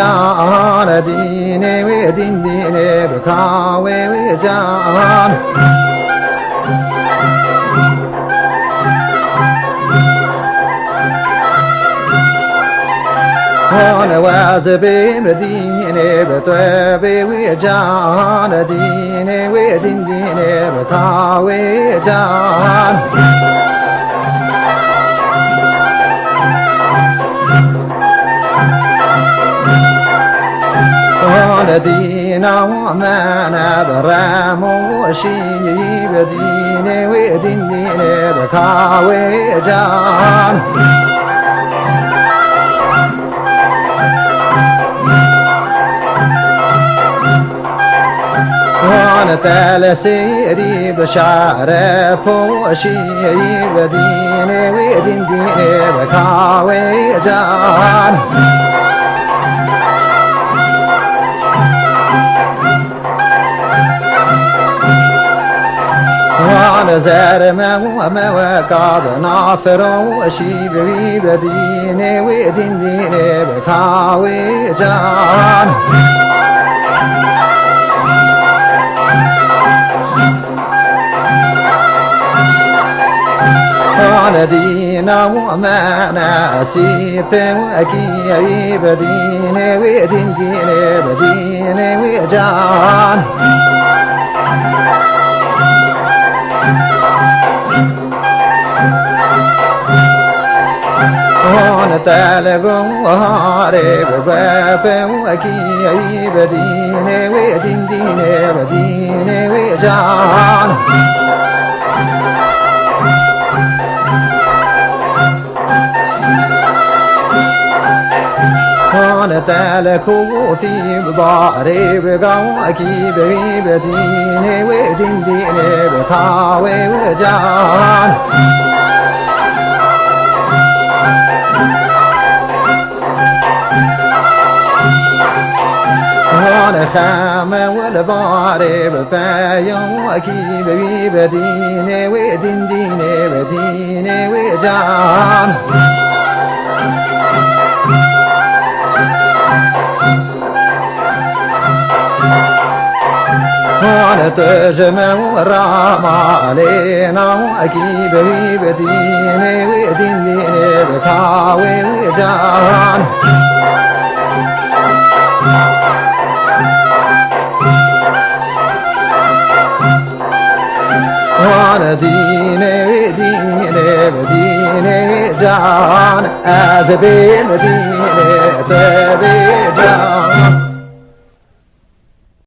jana dine we dine beka we jana Hone was a baby dine betwe we jana dine we dine beka we jana Dina woman the ramo she bedine wedine the kawe jan One tele seri bashare po she bedine wedine the kawe jan Zare me wa ka na fero shi bi bedine we dine be ka we jan Ana dina wa mana si pe wa ki bedine we dine we jan Telegon hare be wa ki bedine we bedine we jan Hone tele ko fi bare be ga wa ki bedine we be ka we jan Hone khame wal bare be yon wa ki bedine we bedine we jan Hone te je me rama le na wa ki bedine we be ka we jan One dine jan as a baby dine